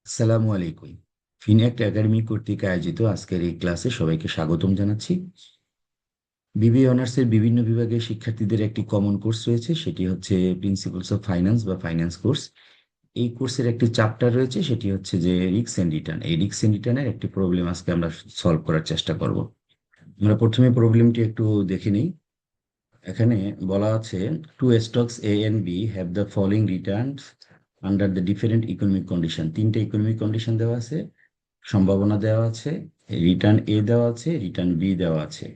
আসসালামু আলাইকুম। ফিনএক্ট একাডেমি কর্তৃক আয়োজিত আজকের এই ক্লাসে সবাইকে স্বাগতম জানাচ্ছি। বিবিএ অনার্সের বিভিন্ন বিভাগের শিক্ষার্থীদের একটি কমন কোর্স রয়েছে, সেটি হচ্ছে প্রিন্সিপালস অফ ফাইন্যান্স বা ফাইন্যান্স কোর্স। এই কোর্সের একটি চ্যাপ্টার রয়েছে, সেটি হচ্ছে যে রিস্ক এন্ড রিটার্ন। এই রিস্ক এন্ড রিটার্নের একটি প্রবলেম আজকে আমরা সলভ করার চেষ্টা করব। আমরা প্রথমে প্রবলেমটি একটু দেখে নিই। এখানে বলা আছে, two stocks A and B have the following returns under the different economic condition. তিনটা ইকোনমিক কন্ডিশন দেওয়া আছে, সম্ভাবনা দেওয়া আছে, রিটার্ন এ দেওয়া আছে, রিটার্ন বি দেওয়া আছে।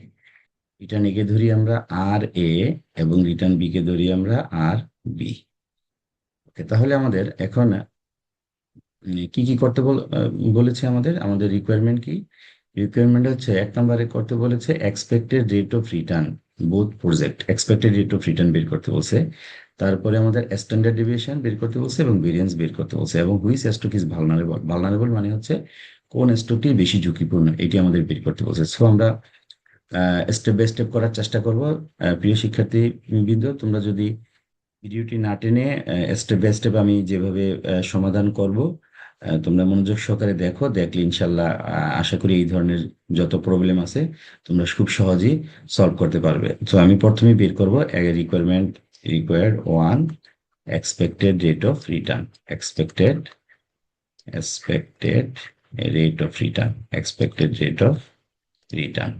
রিটার্ন এ কে ধরি আমরা আর এ এবং রিটার্ন বি কে ধরি আমরা আর বি। ওকে, তাহলে আমাদের এখন কি কি করতে বলেছে, আমাদের আমাদের রিকোয়ারমেন্ট কি? রিকোয়ারমেন্ট হচ্ছে, এক নম্বরে করতে বলেছে expected rate of return both project. Expected rate of return বের করতে বলছে। তারপরে আমাদের স্ট্যান্ডার্ড ডেভিয়েশন বের করতে বলছে এবং ভেরিয়েন্স বের করতে বলছে, এবং which stock is vulnerable. Vulnerable মানে হচ্ছে কোন স্টকটি বেশি ঝুঁকিপূর্ণ, এটি আমাদের বের করতে বলছে। সো আমরা স্টেপ বাই স্টেপ করার চেষ্টা করব। প্রিয় শিক্ষার্থী বৃন্দ, তোমরা যদি ভিডিওটি না টেনে স্টেপ বাই স্টেপ আমি যেভাবে সমাধান করব, তোমরা মনোযোগ সহকারে দেখো, দেখলে ইনশাল্লাহ আশা করি এই ধরনের যত প্রবলেম আছে তোমরা খুব সহজেই সলভ করতে পারবে। তো আমি প্রথমে বের করব requirement, required one, expected rate of return. Expected rate of return, expected rate of return.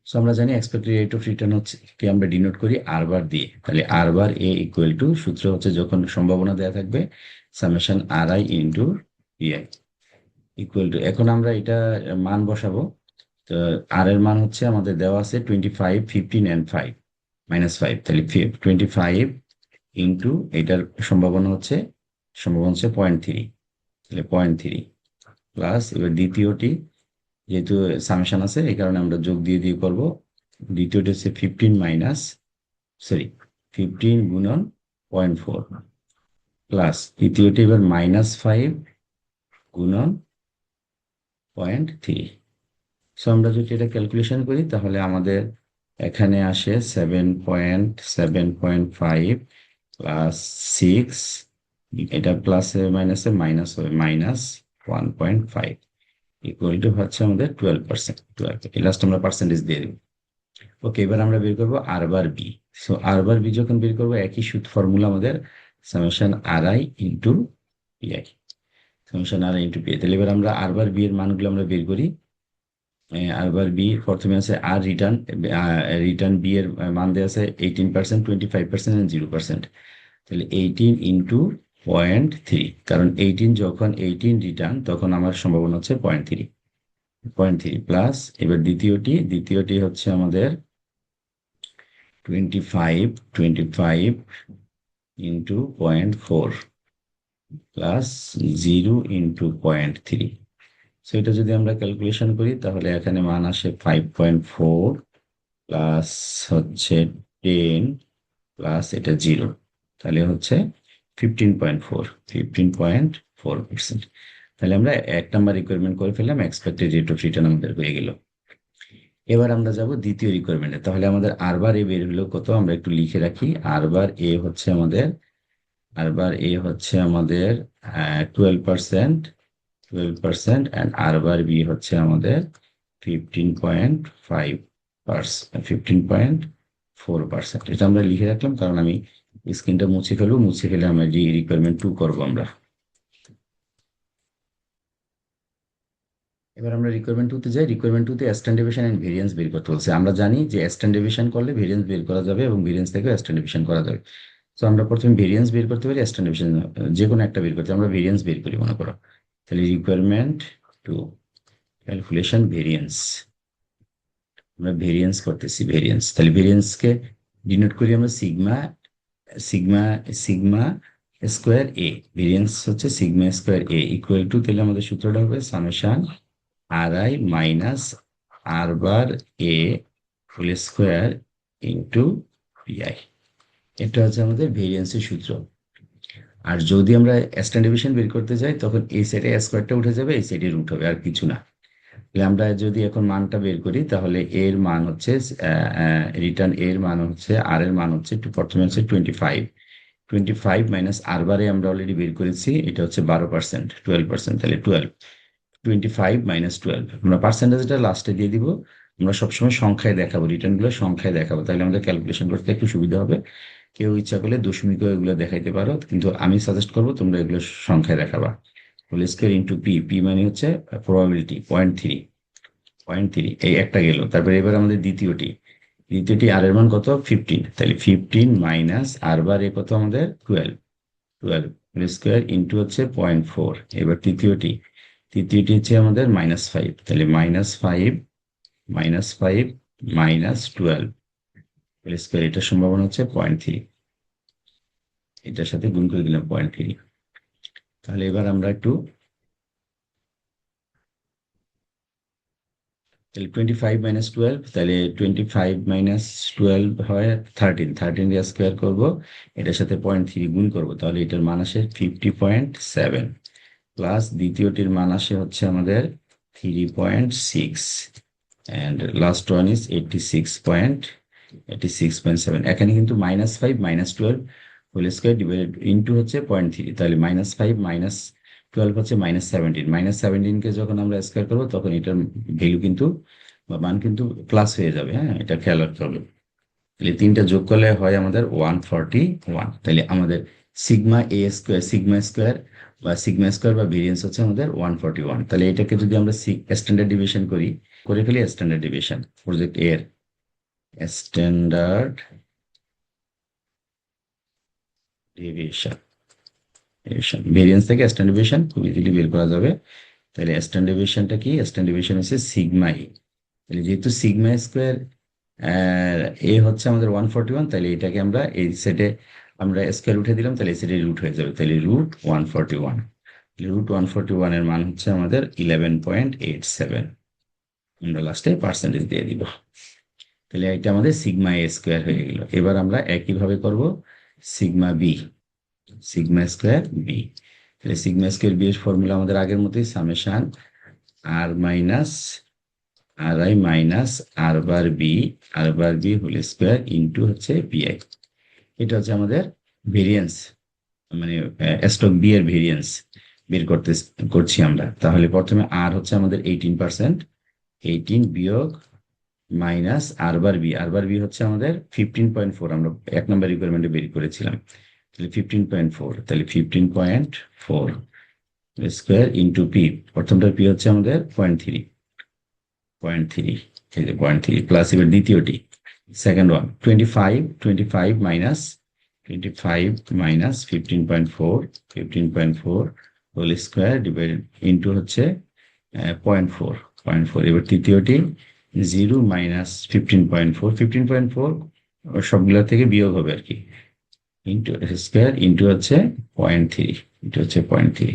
So আমরা জানি এক্সপেক্টেড রেট অফ রিটার্ন হচ্ছে কি, আমরা ডিনোট করি আর বার দিয়ে। তাহলে আর বার এ ইকুয়াল টু, সূত্র হচ্ছে যখন সম্ভাবনা দেওয়া থাকবে summation R I into PI equal to, এখন আমরা এটা মান বসাবো। তো আর এর মান হচ্ছে আমাদের দেওয়া আছে 25, 15 অ্যান্ড 5 -5। তাহলে 25 ইন্টু এটার সম্ভাবনা হচ্ছে 0.3। তাহলে 0.3 প্লাস, এবার দ্বিতীয়টি যেহেতু সামেশন আছে এই কারণে আমরা যোগ দিয়ে দিয়ে করবো। দ্বিতীয়টি হচ্ছে 15 গুণন 0.4 প্লাস তৃতীয়টি এবার -5 গুণন 0.3। সো আমরা যদি এটা ক্যালকুলেশন করি তাহলে আমাদের এখানে আসে 7.5 প্লাস 6, এটা প্লাসে মাইনাসে মাইনাস হবে, -1.5 ইকুয়াল টু হচ্ছে আমাদের 12%। 12, লাস্ট আমরা পার্সেন্টেজ দিয়ে দেবো। ওকে, এবার আমরা বের করবো R bar B. So R bar B যখন বের করবো, একই ফর্মুলা আমাদের, summation R I into PI. Summation R I into PI. তাহলে এবার আমরা আর বার বি এর মানগুলো আমরা বের করি। আর বার বি প্রথমে আছে আর রিটার্ন, রিটার্ন বি এর মান দেওয়া আছে 18%, 25% এন্ড 0%। তাহলে 18 ইন্টু 0.3, কারণ 18 রিটার্ন তখন আমার সম্ভাবনা হচ্ছে 0.3 প্লাস, এবার দ্বিতীয়টি হচ্ছে আমাদের 25 ইন্টু 0.4 প্লাস 0 ইন্টু 0.3। সো এটা যদি আমরা ক্যালকুলেশন করি তাহলে এখানে মান আসে 5.4 প্লাস হচ্ছে 10 প্লাস এটা 0, তাহলে হচ্ছে 15.4%। তাহলে আমরা এক নাম্বার রিকোয়ারমেন্ট করে ফেললাম, এক্সপেক্টেড রেট অফ রিটার্ন আমাদের হয়ে গেল। এবার আমরা যাব দ্বিতীয় রিকোয়ারমেন্টে। তাহলে আমাদের আর বার এ বের হলো কত, আমরা একটু লিখে রাখি। আর বার এ হচ্ছে আমাদের, 12%, 12%, অ্যান্ড আর বার বি হচ্ছে আমাদের 15.4%। এটা আমরা লিখে রাখলাম, কারণ আমি স্ক্রিনটা মুছে ফেলে আমরা রিকোয়ারমেন্ট 2 করবো আমরা। এবার আমরা রিকোয়ারমেন্ট 2 তে যাই। রিকোয়ারমেন্ট 2 তে স্ট্যান্ডার্ডেশন এন্ড ভেরিয়েন্স বের করতে বলছে। আমরা জানি যে স্ট্যান্ডার্ডেশন করলে ভেরিয়েন্স বের করা যাবে এবং ভেরিয়েন্স থেকে স্ট্যান্ডার্ডেশন করা যাবে। তো আমরা প্রথমে ভেরিয়েন্স বের করতে পারি, স্ট্যান্ডার্ডেশন যে কোনো একটা বের করতে, আমরা ভেরিয়েন্স বের করি মনে করো। তাহলে রিকোয়ারমেন্ট 2, ক্যালকুলেশন ভেরিয়েন্স। আমরা ভেরিয়েন্স করতেছি, ভেরিয়েন্স। তাহলে ভেরিয়েন্সকে ডিনোট করি আমরা sigma, sigma sigma square A. Variance হচ্ছে sigma square A equal to, তাহলে আমাদের সূত্রটা হবে summation R I minus R bar A whole square into PI. এটা হচ্ছে আমাদের ভেরিয়েন্সের সূত্র। আর যদি আমরা স্ট্যান্ডার্ড ডেভিয়েশন বের করতে যাই তখন এই সাইডে স্কোয়ারটা উঠে যাবে, এই সাইডে রুট হবে, আর কিছু না। তাহলে আমরা যদি এখন মানটা বের করি তাহলে এর মান হচ্ছে, রিটার্ন এর মান হচ্ছে, আর এর মান হচ্ছে প্রথমে হচ্ছে 25 25 মাইনাস আর বারে আমরা অলরেডি বের করেছি, এটা হচ্ছে 12%, 12%, তাহলে 25 মাইনাস 12, আমরা পার্সেন্টেজটা লাস্টে দিয়ে দিব। আমরা সবসময় সংখ্যায় দেখাবো, রিটার্ন গুলো সংখ্যায় দেখাবো, তাহলে আমাদের ক্যালকুলেশন করতে একটু সুবিধা হবে। কেউ ইচ্ছা করলে দশমিকও এগুলো দেখাইতে পারো, কিন্তু আমি সাজেস্ট করবো তোমরা এগুলো সংখ্যায় দেখাবা। Whole square into P, P মানে হচ্ছে প্রবাবিলিটি, 0.3, 0.3, এই একটা গেল। তারপরে এবার আমাদের দ্বিতীয়টি আর এর মান কত, 15, তাহলে 15 মাইনাস আর বার এ কত আমাদের 12, 12 হোল স্কয়ার ইন্টু হচ্ছে 0.4। এবার তৃতীয়টি হচ্ছে আমাদের -5, তাহলে -5, -5 মাইনাস 12 হোল স্কয়ার, এটার সম্ভাবনা হচ্ছে 0.3, এটার সাথে গুণ করে দিলাম 0.3। তাহলে এবার আমরা একটু, তাহলে 25 মাইনাস 12, তাহলে 25 মাইনাস 12 হয় 13, 13 দিয়ে স্কোয়ার করবো, এটার সাথে 0.3 গুণ করবো, তাহলে এটার মান আসে 50.7, প্লাস দ্বিতীয়টির মান আসে হচ্ছে আমাদের 3.6, অ্যান্ড লাস্ট ওয়ান ইজ 86.7। এখানে কিন্তু -5 -12 হোল স্কোয়ার ডিভাইডেড ইন্টু হচ্ছে 0.3, তাহলে -5 -12 হচ্ছে -17, -17 কে যখন আমরা স্কোয়ার করবো তখন এটার ভ্যালু কিন্তু বা মান কিন্তু প্লাস হয়ে যাবে। হ্যাঁ, এটা খেয়াল রাখতে হবে। তাহলে তিনটা যোগ করলে হয় আমাদের 141, তাহলে আমাদের সিগমা স্কোয়ার বা ভেরিয়েন্স হচ্ছে আমাদের 141। তাহলে এটাকে যদি আমরা স্ট্যান্ডার্ড ডিভিশন করে ফেলি, স্ট্যান্ডার্ড ডিভিশন প্রজেক্ট এর স্ট্যান্ডার্ড ডিভিশন, ভেরিয়েন্স থেকে স্ট্যান্ডার্ড ডিভিশন খুব ইজিলি বের করা যাবে। তাহলে স্ট্যান্ডার্ড ডিভিশনটা কি, স্ট্যান্ডার্ড ডিভিশন হচ্ছে সিগমা ই। তাহলে যেহেতু সিগমা স্কোয়ার এ হচ্ছে আমাদের 141, তাহলে এটাকে আমরা এই সেটে আমরা স্কোয়ার উঠে দিলাম, তাহলে এই সেটে রুট হয়ে যাবে, তাহলে √141, √141 এর মান হচ্ছে আমাদের 11.87, আমরা লাস্টে পার্সেন্টেজ দিয়ে দিব। তাহলে এটা আমাদের সিগমা এ স্কোয়ার হয়ে গেল। এবার আমরা একইভাবে করব sigma B, sigma square B. তাহলে সিগমা স্কোয়ার বি এর ফর্মুলা আমাদের আগের মতোই, summation R minus R I minus R bar B whole square into হচ্ছে পিআই। এটা হচ্ছে আমাদের ভেরিয়েন্স, মানে স্টক বি এর ভেরিয়েন্স বের করছি আমরা। তাহলে প্রথমে আর হচ্ছে আমাদের 18%, 18 বিয়োগ মাইনাস আর বার বি হচ্ছে আমাদের 15.4, আমরা 1 নম্বর রিকোয়ারমেন্টে বের করেছিলাম, তাহলে 15.4, তাহলে 15.4 স্কোয়ার ইন্টু পি, প্রথমটার পি হচ্ছে আমাদের 0.3, 0.3, এই যে 0.3, প্লাস এবার দ্বিতীয়টি second one 25 minus 15.4 whole square divided into হচ্ছে 0.4, এবার তৃতীয়টি 0 মাইনাস 15.4 সবগুলা থেকে বিয়োগ হবে আর কি, ইন্টু স্কোয়ার ইন্টু হচ্ছে 0.3, ইন্টু হচ্ছে 0.3।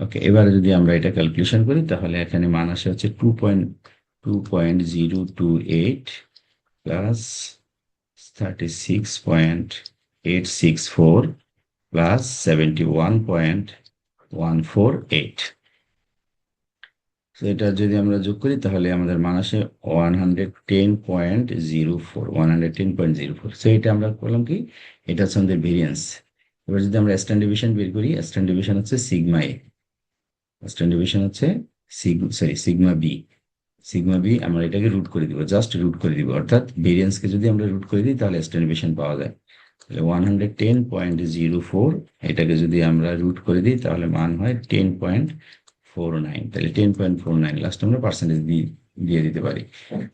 ওকে, এবারে যদি আমরা এটা ক্যালকুলেশন করি তাহলে এখানে মান আসে হচ্ছে 2.028 প্লাস 36.864 প্লাস 71.148। এটা যদি আমরা যোগ করি তাহলে আমাদের মান আসে 110.04, সো এটা আমরা করলাম কি, এটা হচ্ছে আমাদের ভেরিয়েন্স। এবার যদি আমরা স্ট্যান্ডার্ড ডিভিশন বের করি, স্ট্যান্ডার্ড ডিভিশন হচ্ছে সিগমা এ, স্ট্যান্ডার্ড ডিভিশন হচ্ছে সিগমা বি আমরা এটাকে রুট করে দিব, জাস্ট রুট করে দিব, অর্থাৎ ভেরিয়েন্সকে যদি আমরা রুট করে দিই তাহলে স্ট্যান্ডার্ড ডিভিশন পাওয়া যায়। তাহলে 110.04, এটাকে যদি আমরা রুট করে দিই তাহলে মান হয় 10.49, তাহলে 10.49 লাস্ট আমরা পার্সেন্টেজ দিয়ে দিতে পারি।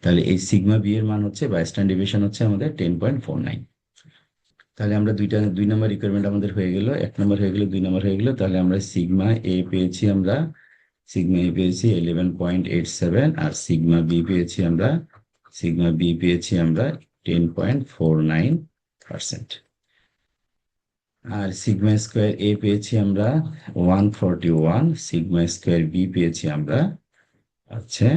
তাহলে এই সিগমা বি এর মান হচ্ছে বা স্ট্যান্ডার্ড ডিভিশন হচ্ছে আমাদের 10.49। তাহলে আমরা 2 নম্বর রিকোয়ারমেন্ট আমাদের হয়ে গেল, 1 নম্বর হয়ে গেল, 2 নম্বর হয়ে গেল। তাহলে আমরা সিগমা এ পেয়েছি, 11.87, আর সিগমা বি পেয়েছি আমরা 10.49%, আর সিগমা স্কোয়ার এ পেয়েছি আমরা 141, সিগমা স্কোয়ার বি পেয়েছি আমরা হচ্ছে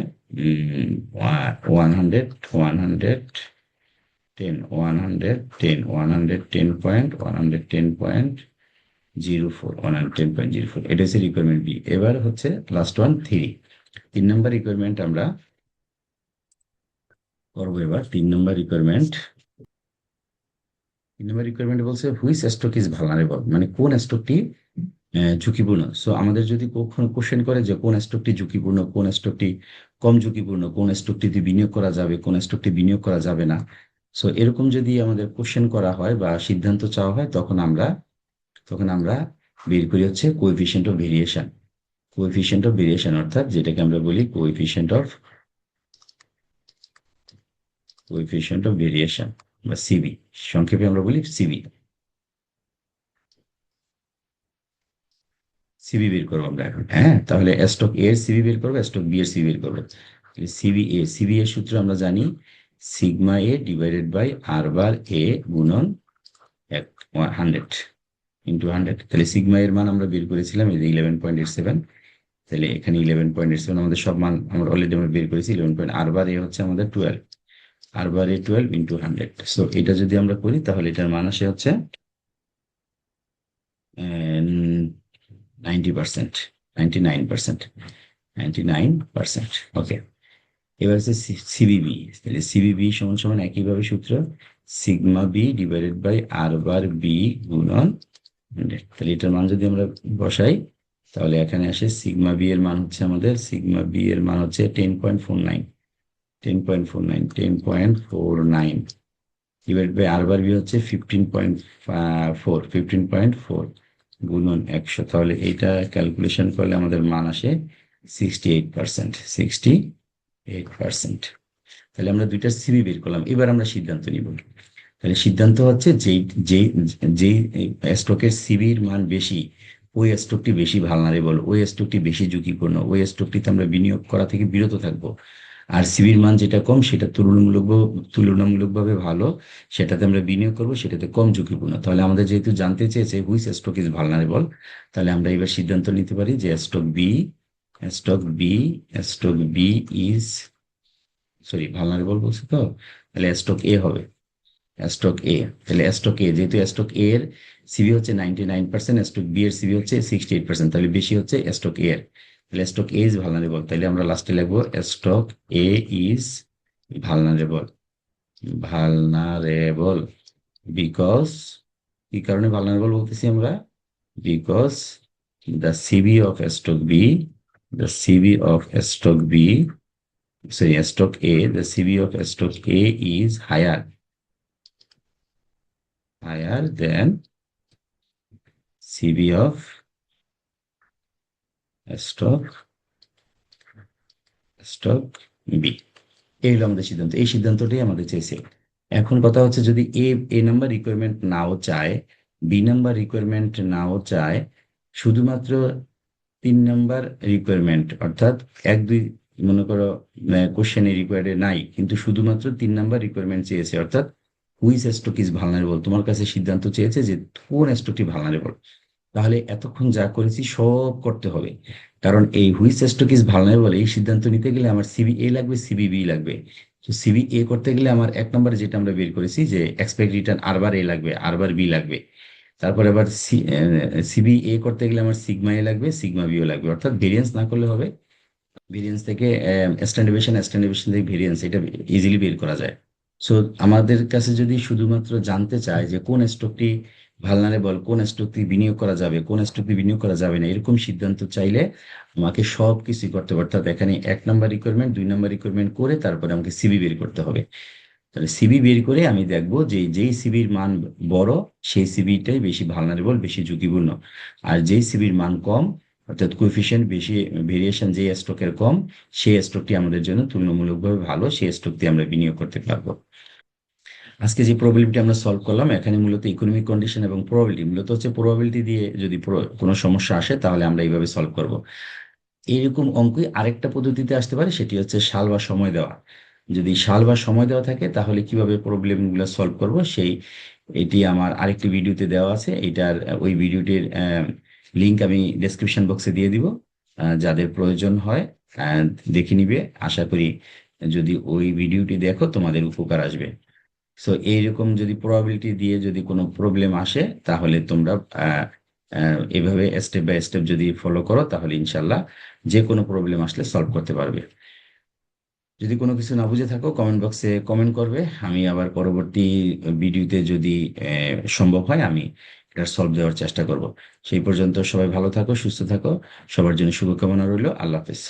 110.110.110.04, এটা হচ্ছে রিকোয়ারমেন্ট বি। এবার হচ্ছে লাস্ট ওয়ান 3 নম্বর রিকোয়ারমেন্ট আমরা করবো। এবার 3 নম্বর রিকোয়ারমেন্ট, তিন নম্বর রিকোয়ারমেন্ট বলছে হুইচ স্টক ইজ ভালনারেবল, মানে কোন স্টকটি ঝুঁকিপূর্ণ। সো আমাদের যদি কখনো কোশ্চেন করে যে কোন স্টকটি ঝুঁকিপূর্ণ, কোন স্টকটি কম ঝুঁকিপূর্ণ, কোন স্টকটিতে বিনিয়োগ করা যাবে, কোন স্টকটি বিনিয়োগ করা যাবে না, সো এরকম যদি আমাদের কোশ্চেন করা হয় বা সিদ্ধান্ত চাওয়া হয়, তখন আমরা বের করি হচ্ছে কোএফিসিয়েন্ট অফ ভেরিয়েশন, অর্থাৎ যেটাকে আমরা বলি কোএফিসিয়েন্ট অফ ভেরিয়েশন বা সিবি, সংক্ষেপে আমরা বলি সিবি। সিবি বের করবো আমরা এখন। হ্যাঁ, তাহলে স্টক এ এর সিবি বের করবো, স্টক বি এর সিবি বের করবো। সিবি এর সূত্র আমরা জানি sigma A divided by R bar এ গুণন 100 ইন্টু 100। তাহলে সিগমা এর মান আমরা বের করেছিলাম এই যে 11.87। তাহলে এখানে 11.87 আমাদের সব মান আমরা অলরেডি বের করেছি। 11 আর বার এ হচ্ছে আমাদের 12, আর বার এ 12 ইন্টু 100। সো এটা যদি আমরা করি তাহলে এটার মান আসে হচ্ছে 90%, 99%, 99%। ওকে, এবার হচ্ছে সিবিবি। তাহলে সিবিবি সমান সমান একইভাবে সূত্র sigma B divided by R bar B গুণন 100। তাহলে এটার মান যদি আমরা বসাই তাহলে এখানে আসে সিগমা বি এর মান হচ্ছে 10.49, 10.49, 10.49 divide by R bar B হচ্ছে 15.4, 15.4 গুণন 100। তাহলে এইটা ক্যালকুলেশন করলে আমাদের মান আসে 68%, 68%। তাহলে আমরা দুইটা সিবি বের করলাম, এবার আমরা সিদ্ধান্ত নিব। তাহলে সিদ্ধান্ত হচ্ছে যেই যেই যেই স্টকের সিবির মান বেশি, ওই স্টকটি বেশি ভালনারেবল, ওই স্টকটি বেশি ঝুঁকিপূর্ণ, ওই স্টকটিতে আমরা বিনিয়োগ করা থেকে বিরত থাকবো। আর সিবির মান যেটা কম সেটা তুলনামূলকভাবে ভালো, সেটাতে আমরা বিনিয়োগ করবো, সেটাতে কম ঝুঁকিপূর্ণ। তাহলে আমাদের যেহেতু জানতে চেয়েছে হুইচ স্টক ইজ ভালনারেবল, তাহলে আমরা এবার সিদ্ধান্ত নিতে পারি যে stock B stock B is, sorry vulnerable বলছে তো, তাহলে স্টক এ হবে, স্টক এ। তাহলে স্টক এ, যেহেতু স্টক এ এর সিবি হচ্ছে 99%, স্টক বি এর সিবি হচ্ছে 68%, তাহলে বেশি হচ্ছে স্টক এ এর। তাহলে স্টক এ ইজ ভালনারেবল। তাহলে আমরা লাস্টে লিখবো stock A is vulnerable, vulnerable because, কি কারণে ভালনারেবল বলতেছি আমরা, because the CB of stock B, the CB of stock B, sorry, stock A, the CB of stock A is higher than CB of stock stock B। এই হলো আমাদের সিদ্ধান্ত, এই সিদ্ধান্তটাই আমাদের চেয়েছে। এখন কথা হচ্ছে যদি এ নাম্বার রিকোয়ারমেন্ট নাও চায়, বি নাম্বার রিকোয়ারমেন্ট নাও চায়, শুধুমাত্র 3 নাম্বার রিকোয়ারমেন্ট, অর্থাৎ 1, 2 মনে করো কোশ্চেনে রিকোয়ার্ডে নাই, কিন্তু শুধুমাত্র 3 নাম্বার রিকোয়ারমেন্ট চেয়েছে, অর্থাৎ হুইচ স্টক ইজ ভালনারেবল, তোমার কাছে সিদ্ধান্ত চেয়েছে যে কোন স্টকটি ভালনারেবল। তাহলে এতক্ষণ যা করেছি সব করতে হবে, কারণ এই হুইচ স্টক ইজ ভালনারেবল এই সিদ্ধান্ত নিতে গেলে আমার সিবি এ লাগবে, সিবি বি লাগবে। তো সিবি এ করতে গেলে আমার 1 নম্বরে যেটা আমরা বের করেছি যে এক্সপেক্ট রিটার্ন আর বার এ লাগবে, আর বার বি লাগবে। তারপরে আবার সিবি এ করতে গেলে আমার সিগমা এ লাগবে, সিগমা বিও লাগবে, অর্থাৎ ভেরিয়েন্স না করলে হবে। ভেরিয়েন্স থেকে স্ট্যান্ডার্ড থেকে ভেরিয়েন্স, এটা ইজিলি বের করা যায়। সো আমাদের কাছে যদি শুধুমাত্র জানতে চায় যে কোন স্টকটি ভালনারেবল, কোন স্টকটি বিনিয়োগ করা যাবে, কোন স্টকটি বিনিয়োগ করা যাবে না, এরকম সিদ্ধান্ত চাইলে আমাকে সব কিছুই করতে হবে। অর্থাৎ এখানে 1 নম্বর রিকোয়ারমেন্ট, 2 নম্বর রিকোয়ারমেন্ট করে তারপরে আমাকে সিবি বের করতে হবে। তাহলে সিবি বের করে আমি দেখবো যে যেই সিবির মান বড় সেই সিবিটাই বেশি ভালনারেবল, বেশি ঝুঁকিপূর্ণ। আর যেই সিবির মান কম, অর্থাৎ কোএফিসিয়েন্ট বেশি, ভেরিয়েশন যে স্টকের কম, সেই স্টকটি আমাদের জন্য তুলনামূলকভাবে ভালো, সেই স্টকটি আমরা বিনিয়োগ করতে পারবো। আজকে যে প্রবলেমটি আমরা সলভ করলাম, এখানে মূলত ইকোনমিক কন্ডিশন এবং প্রবাবিলিটি, মূলত হচ্ছে প্রবাবিলিটি দিয়ে যদি কোনো সমস্যা আসে তাহলে আমরা এইভাবে সলভ করব। এইরকম অঙ্কই আরেকটা পদ্ধতিতে আসতে পারে, সেটি হচ্ছে সাল বা সময় দেওয়া। যদি সাল বা সময় দেওয়া থাকে তাহলে কিভাবে প্রবলেমগুলো সলভ করব সেই, এটি আমার আরেকটি ভিডিওতে দেওয়া আছে। এটার ওই ভিডিওটির লিংক আমি ডেসক্রিপশন বক্সে দিয়ে দিব, যাদের প্রয়োজন হয় দেখে নিবে। আশা করি যদি ওই ভিডিওটি দেখো তোমাদের উপকার আসবে। সো এইরকম যদি প্রবাবিলিটি দিয়ে যদি কোনো প্রবলেম আসে তাহলে তোমরা এভাবে স্টেপ বাই স্টেপ যদি ফলো করো তাহলে ইনশাল্লাহ যে কোনো প্রবলেম আসলে সলভ করতে পারবে। যদি কোনো কিছু না বুঝে থাকো কমেন্ট বক্সে কমেন্ট করবে, আমি আবার পরবর্তী ভিডিওতে যদি সম্ভব হয় আমি এটা সলভ দেওয়ার চেষ্টা করব। সেই পর্যন্ত সবাই ভালো থাকো, সুস্থ থাকো। সবার জন্য শুভকামনা রইল। আল্লাহ হাফেজ।